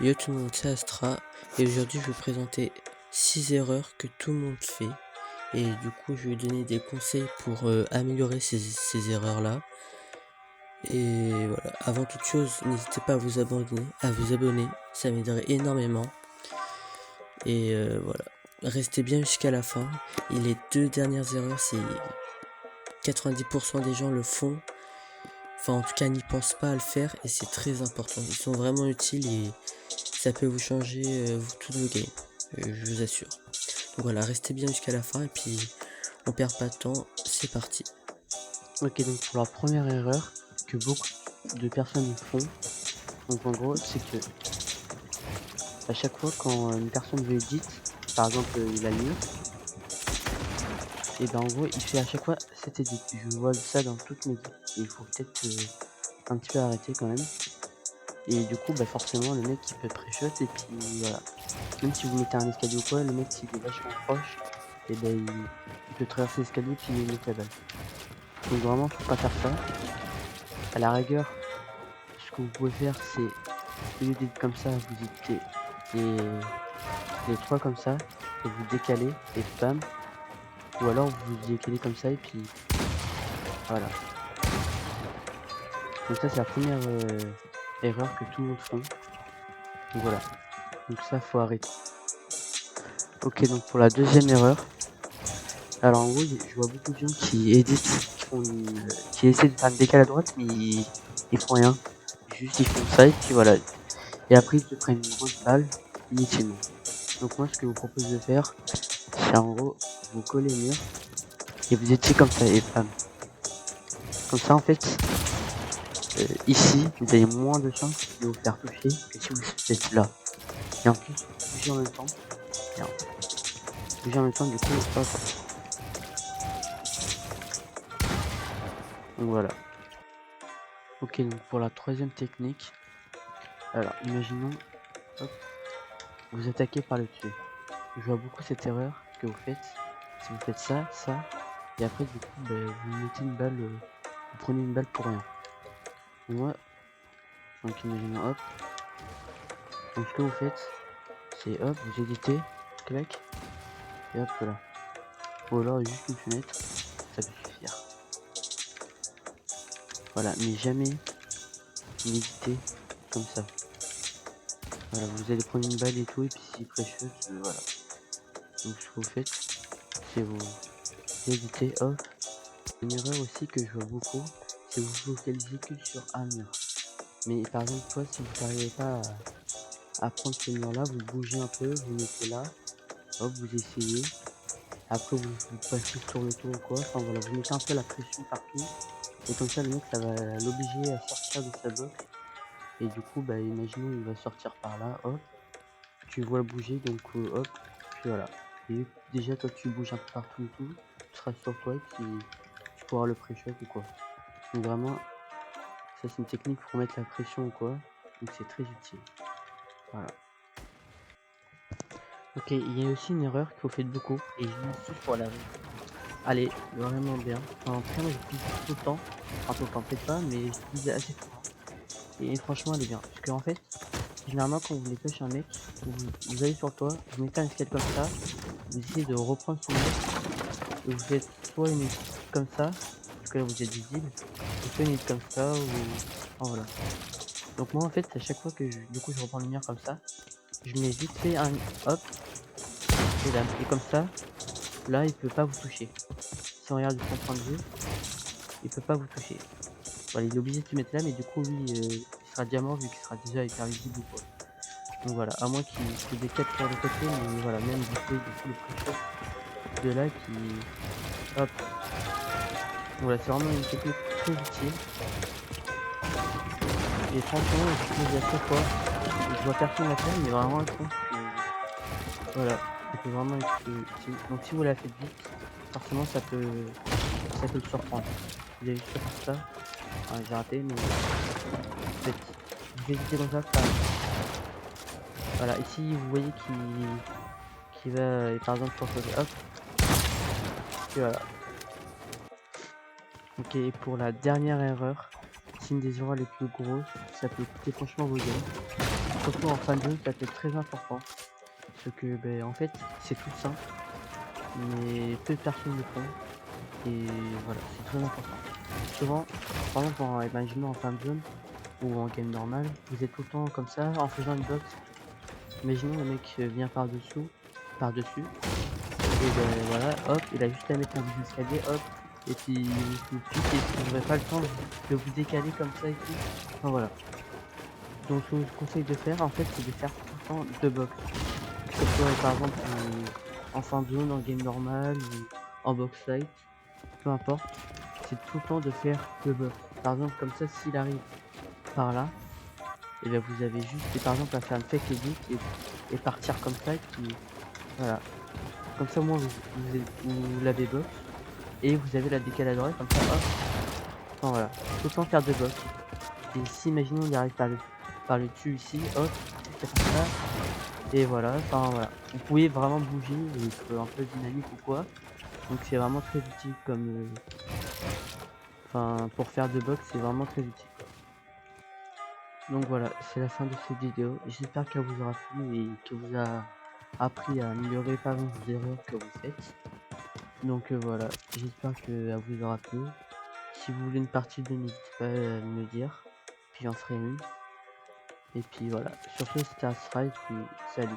Yo tout le monde, c'est Astra et aujourd'hui je vais vous présenter 6 erreurs que tout le monde fait et du coup je vais vous donner des conseils pour améliorer ces erreurs-là. Et voilà, avant toute chose, n'hésitez pas à vous abonner, ça m'aiderait énormément. Et voilà, restez bien jusqu'à la fin. Et les deux dernières erreurs, c'est 90% des gens le font. Enfin, en tout cas, n'y pensent pas à le faire et c'est très important. Ils sont vraiment utiles et ça peut vous changer toutes vos games, je vous assure. Donc voilà, restez bien jusqu'à la fin et puis on perd pas de temps, c'est parti. Ok, donc pour la première erreur que beaucoup de personnes font, donc en gros, c'est que à chaque fois quand une personne veut edit, par exemple il a le mur, et ben en gros il fait à chaque fois cet edit. Je vois ça dans toutes mes games. Et il faut peut-être un petit peu arrêter quand même. Et du coup, bah forcément le mec il peut pré-shot et puis voilà. Même si vous mettez un escalier ou quoi, le mec s'il est vachement proche, et ben il peut traverser l'escalier puis il met la balle. Donc vraiment faut pas faire ça. À la rigueur, ce que vous pouvez faire c'est au lieu d'être comme ça, vous éditez les trois comme ça, et vous décalez et spam, ou alors vous décalez comme ça et puis voilà. Donc ça c'est la première erreur que tout le monde font. Donc voilà. Donc ça faut arrêter. Ok, donc pour la deuxième erreur, alors en gros je vois beaucoup de gens qui éditent, qui essaient de faire une décale à droite mais ils font rien. Juste ils font ça et puis voilà. Et après ils te prennent une grosse balle inutilement. Donc moi ce que je vous propose de faire, c'est en gros vous collez le mur et vous étiez comme ça et bam. Comme ça en fait, ici vous avez moins de chances de vous faire toucher que si vous êtes là. Et en plus, bouger en même temps. Merde. Bouger en même temps du coup, hop. Donc voilà. Ok, donc pour la troisième technique, alors imaginons, hop, vous attaquez par le dessus. Je vois beaucoup cette erreur que vous faites. Si vous faites ça, ça, et après du coup, ben, vous mettez une balle, vous prenez une balle pour rien. Moi, donc imaginons, hop. Donc ce que vous faites, c'est hop, vous éditez, clac, et hop là. Ou alors juste une fenêtre, ça peut suffire. Voilà, mais jamais méditer comme ça. Voilà, vous allez prendre une balle et tout, et puis si précieuse, voilà. Donc ce que vous faites, c'est vous éditez, hop. Une erreur aussi que je vois beaucoup, c'est vous focalisez que sur un mur. Mais par exemple, toi, si vous n'arrivez pas à prendre ce mur-là, vous bougez un peu, vous mettez là, hop, vous essayez. Après, vous passez sur le tour ou quoi. Enfin voilà, vous mettez un peu la pression partout. Et comme ça, le mec, ça va l'obliger à sortir de sa box. Et du coup, bah, imaginons, il va sortir par là, hop. Tu vois le bouger, donc hop, puis voilà. Et déjà, toi, tu bouges un peu partout et tout. Tu seras sur toi et puis tu pourras le pré-shot ou quoi. Donc vraiment, ça c'est une technique pour mettre la pression ou quoi. Donc c'est très utile. Voilà. Ok, il y a aussi une erreur que vous faites beaucoup. Et je m'excuse pour la allez, vraiment bien. Enfin, en tout cas, moi j'utilise tout le temps. Enfin, tout le temps, peut-être pas, mais j'utilise assez souvent. Et franchement, elle est bien. Parce qu'en fait, généralement, quand vous voulez push un mec, vous allez sur le toit, vous mettez un escalier comme ça, vous essayez de reprendre son mec, et vous faites soit une edit comme ça, parce que là vous êtes visible, ou soit une edit comme ça, ou. Enfin, voilà. Donc, moi en fait, à chaque fois que du coup je reprends le mur comme ça, je mets vite fait un hop, et là, et comme ça, là il peut pas vous toucher. Si on regarde de son point de vue, il peut pas vous toucher. Voilà, il est obligé de se mettre là, mais du coup, lui, il sera déjà mort vu qu'il sera déjà hyper visible ou quoi. Donc voilà, à moins qu'il décale sur le côté, mais voilà, même du coup le pré-shot de là qui. Hop. Voilà, c'est vraiment une technique très utile. Et franchement, j'utilise à chaque fois. Je vois personne la faire, mais vraiment, je pense que. Voilà, elle peut vraiment être utile. Donc si vous la faites vite, forcément ça peut le surprendre. Vous avez juste à faire ça. Ah, j'ai raté, mais faites. Vous évitez comme ça, ça. Voilà, ici vous voyez qui va, par exemple sur le côté, hop, et voilà. Ok, et pour la dernière erreur, c'est une des erreurs les plus grosses, ça peut coûter franchement vos gains. surtout en fin de jeu, ça peut être très important. Parce que, ben en fait, c'est tout simple, mais peu de personnes le font. Et voilà, c'est très important. Souvent, par exemple, imaginons en fin de zone ou en game normal, vous êtes tout le temps comme ça en faisant une box. Imaginons le mec vient par-dessus, et ben voilà, hop, il a juste à mettre un des escaliers, hop, et puis il vous tue et vous n'aurez pas le temps de vous décaler comme ça et tout. Enfin voilà. Donc ce que je vous conseille de faire en fait, c'est de faire tout le temps 2 box. Que ce soit par exemple en fin de zone, en game normal ou en box fight, peu importe. C'est tout le temps de faire 2 box. Par exemple comme ça, s'il arrive par là, et bien vous avez juste et par exemple à faire une fake edit et partir comme ça et puis voilà. Comme ça au moins vous l'avez box et vous avez la décale à droite comme ça hop, enfin voilà. Tout le temps faire 2 box. Et si imaginons il arrive par le dessus ici, hop, juste à faire ça, et voilà, enfin voilà. Vous pouvez vraiment bouger et être un peu dynamique ou quoi. Donc c'est vraiment très utile comme enfin pour faire 2 box, c'est vraiment très utile quoi. Donc voilà, c'est la fin de cette vidéo. J'espère qu'elle vous aura plu et que vous a appris à améliorer pas mal les erreurs que vous faites. Donc voilà, j'espère qu'elle vous aura plu. Si vous voulez une partie 2, n'hésitez pas à me dire, puis j'en ferai une. Et puis voilà, sur ce c'était Astra et puis salut.